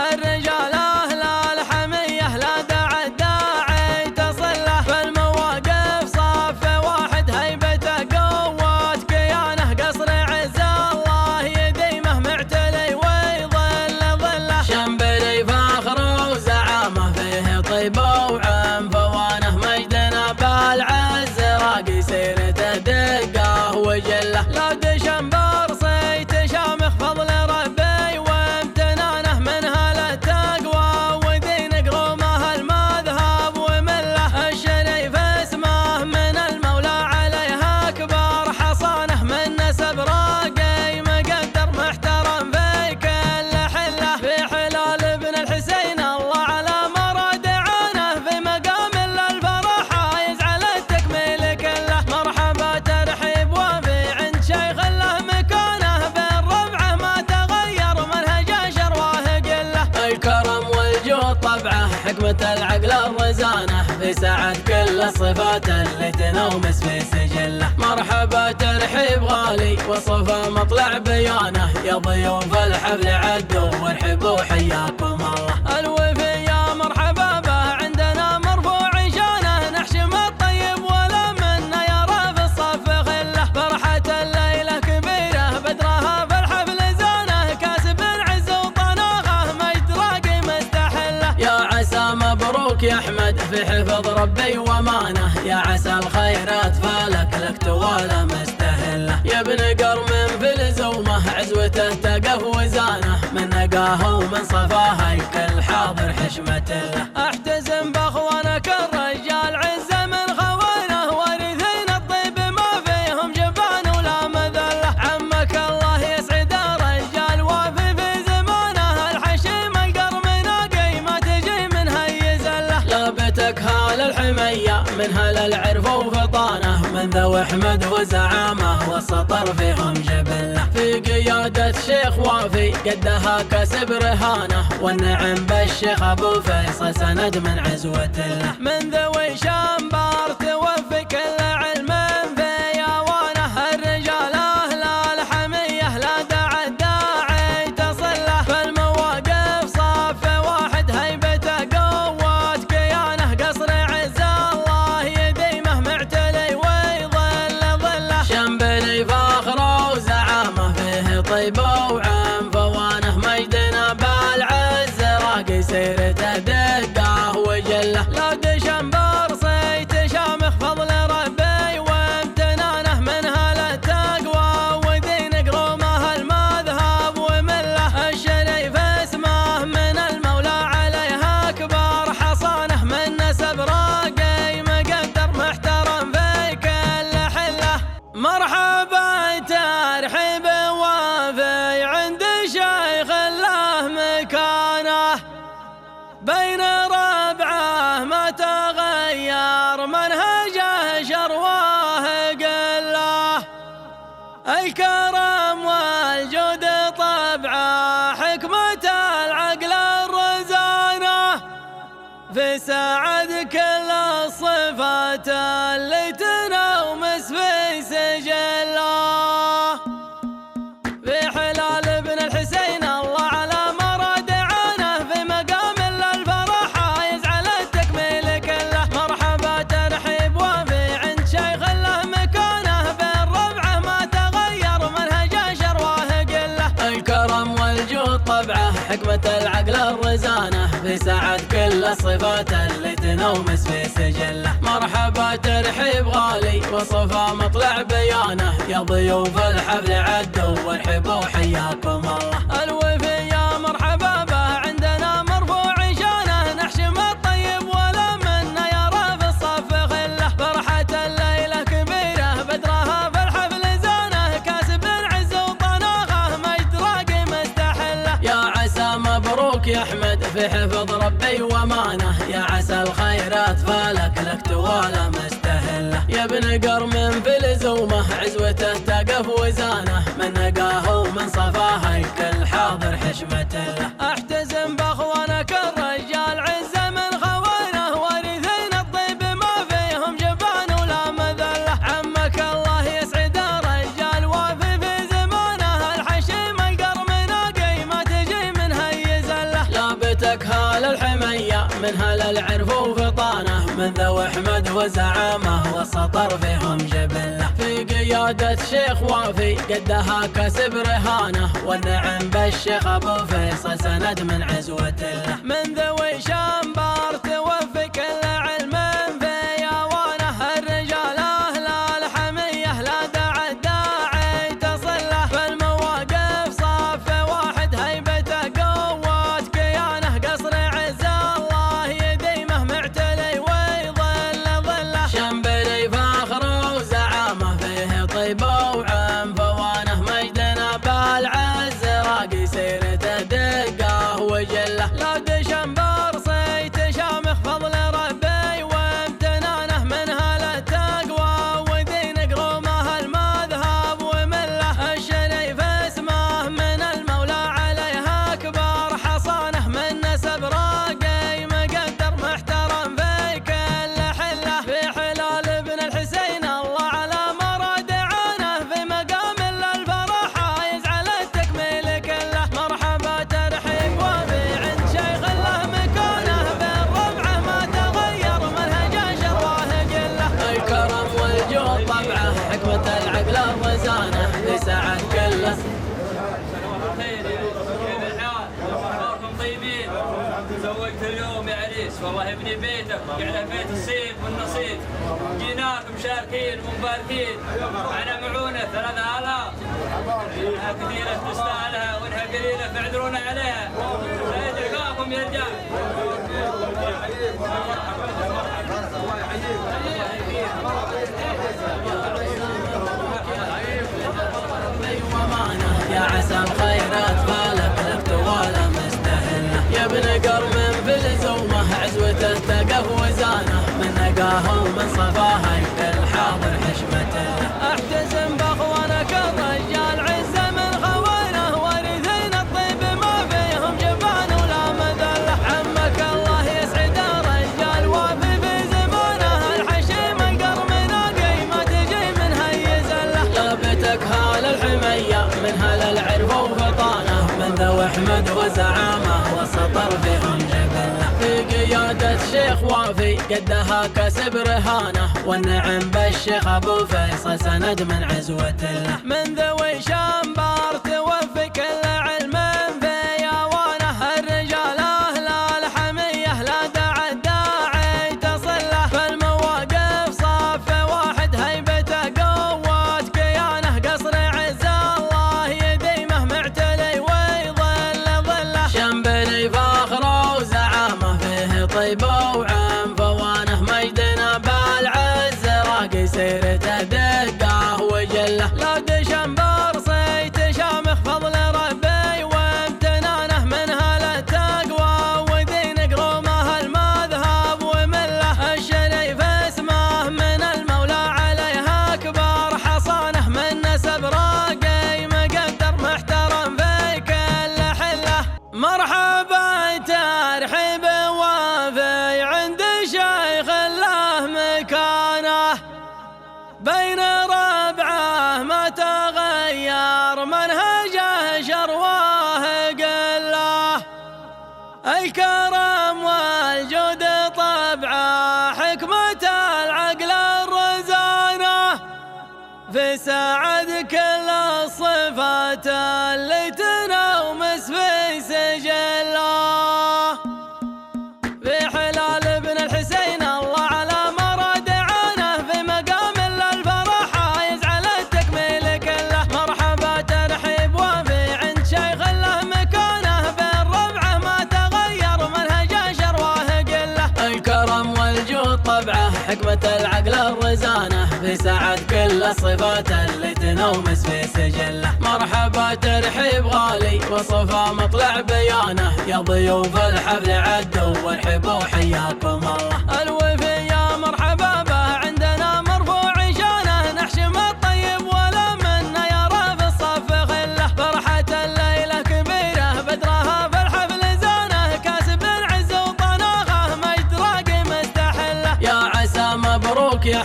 حكمة العقل الرزانة في سعة كل الصفات اللي تنومس في سجله. مرحبا ترحيب غالي وصفا مطلع بيانه، يا ضيوف الحفل عدوا وارحبوا حياكم الله. الوفي يا مرحبا به عندنا مرفوع شانه، نحشم الطيب ولا منا يرى في الصف خله. فرحة الليلة كبيرة بدرها في الحفل زانه، كاسب عز وطناخه مجد راقي مستحله. يا عسى مبروك يا احمد في حفظ ربي ومانه، يا عسى الخيرات فالك لك توالى مستهله. يا ابن قرم في الزومه عزوته تقف وزانه، من نقاه ومن صفاه الكل حاضر حشمة له. احتزم باخوانك الرجال عزه من خوانه، وارثين الطيب ما فيهم جبان ولا مذله. عمك الله يسعد الرجال وافي في زمانه، الحشيم القرم ناقي ما تجي من هي زله. لابتك هال الحميه من هل العرف وفطانه، من ذو احمد وزعامه والسطر فيهم جبله. في قيادة شيخ وافي قدها كسب رهانه، والنعم بالشيخ ابو فيصل سند من عزوة له. من ذوي شامبار توفي كل علم في اوانه، الرجال اهل الحميه لا داعي الداعي تصله. فالمواقف صف واحد هيبته قوة كيانه، قصر عز الله يديمه معتلي ويظل ظله. شنبلي فاخره وزعامه فيه طيب وعم فوانه، مجدنا بالعز راقي سيرته دقه وجله. لا دشنبر صيت شامخ فضل ربي وامتنانه، من هل التقوى ودين قرومه المذهب ومله. الشريف اسمه من المولى عليه اكبر حصانه، من نسب راقي مقدر محترم في كل حله. مرحبا ترحيب وافي عند شيخ له مكانه، بين ربعه ما تغير منهجه شرواه قله. الكرم والجود طبعه حكمة العقل الرزانه، في سعد كل الصفات اللي تنومس في سجله. في حلال ابن الحسين الله على مراد عانه، في مقام الفرح يزعل التكميل كله. مرحبا ترحيب وافي عند شيخ له مكانه، بين ربعه ما تغير منهجه شرواه قله. الكرم والجود طبعه حكمة العقل الرزانه، في سعد كل الصفات اللي تنومس في سجله. مرحبا ترحيب غالي وصفا مطلع بيانه، يا ضيوف الحفل عدوا وارحبوا حياكم الله. الوفي يا مرحبا به عندنا مرفوع شانه، نحشم الطيب ولا منا يرى في الصف خله. فرحة الليلة كبيرة بدرها في الحفل زانه، كاسب عز وطناخه مجد راقي مستحله. يا عسى مبروك يا احمد في حفظ ربي ومانه، يا عسى الخيرات فالك لك توالى مستهله. يا ابن قرم في الزومه عزوته تقف وزانه، من نقاه ومن صفاه الكل حاضر حشمة له. احتزم باخوانك الرجال عزه من خوانه، وارثين الطيب ما فيهم جبان ولا مذله. عمك الله يسعد الرجال وافي في زمانه، الحشيم القرم ناقي ما تجي من هي زله. لابتك هال الحميه من هل العرف وفطانه، من ذو احمد وزعامه والسطر فيهم جبله. في قيادة شيخ وافي قدها كسب رهانه، والنعم بالشيخ ابو فيصل سند من عزوة له. من ذوي شامبار توفي كل علم في اوانه، الرجال اهل الحميه لا داعي الداعي تصله. فالمواقف صف واحد هيبته قوة كيانه، قصر عز الله يديمه معتلي ويظل ظله. شنبلي فاخره وزعامه فيه طيب وعم فوانه، مجدنا بالعز راقي سيرته دقه وجله. لا دشنبار تزوجت اليوم يا عريس، والله ابني بيتك على بيت الصيد والنصيد. جيناك مشاركين ومباركين، معنا معونه 3000. انها كثيره تستاهلها وانها قليله فاعذرونا عليها. سيد عقابكم يا رجال. يا عسى الخيرات خالق لك ولا مستهله، يا ابن قرم في الزومه عزوته تقف وزانه، من نقاها ومن صفاها يقل حاضر حشمته. احتزم باخوانك الرجال عزه من خوانه، وارثين الطيب ما فيهم جبان ولا مذله. عمك الله يسعد الرجال وافي في زمانه، الحشيم القرم ناقي ما تجي من هي زله. لابتك هال الحميه من هل العرف وفطانه، من ذوي احمد وزعامه وسطر فيهم جبله. في قياده الشيخ وافي قدها كسب رهانه، والنعم بالشيخ ابو فيصل سند من عزوه الله. من ذوي شامبار توفي كل علم في اوانه، الرجال اهل الحميه لا داعي الداعي تصله. فالمواقف صف واحد هيبته قوه كيانه، قصر عز الله يديمه معتلي ويظل ظله. شنبلي فاخره وزعامه فيه طيبه وعم فوانه، مجدنا بالعز راقي سيرته دقه وجله. لا دشنبر صيت شامخ فضل ربي وامتنانه، من هل التقوى ودين قرومه المذهب ومله. الشريف اسمه من المولى عليه اكبر حصانه، من نسب راقي مقدر محترم في كل حله. مرحبا ترحيب وافي عند شيخ له مكانه، بين ربعه ما تغير منهجه شرواه قله. الكرم والجود طبعه حكمة العقل الرزانه، في سعد كل الصفات اللي تنومس في سجله. في حلال ابن الحسين الله على مراد عانه، في مقام الفرح يزعل التكميل كله. مرحبا ترحيب وافي عند شيخ له مكانه، بالربعه ما تغير منهجه شرواه قله. الكرم والجود طبعه حكمة العقل الرزانه، في سعد كل الصفات اللي تنومس في سجله. مرحبا ترحيب غالي وصفا مطلع بيانه، يا ضيوف الحفل عدوا وارحبوا حياكم الله. الوفي يا مرحبا به عندنا مرفوع شانه، نحشم الطيب ولا منا يرى في الصف خله. فرحة الليلة كبيرة بدرها في الحفل زانه، كاسب العز وطناخه مجد راقي مستحله. يا عسى مبروك يا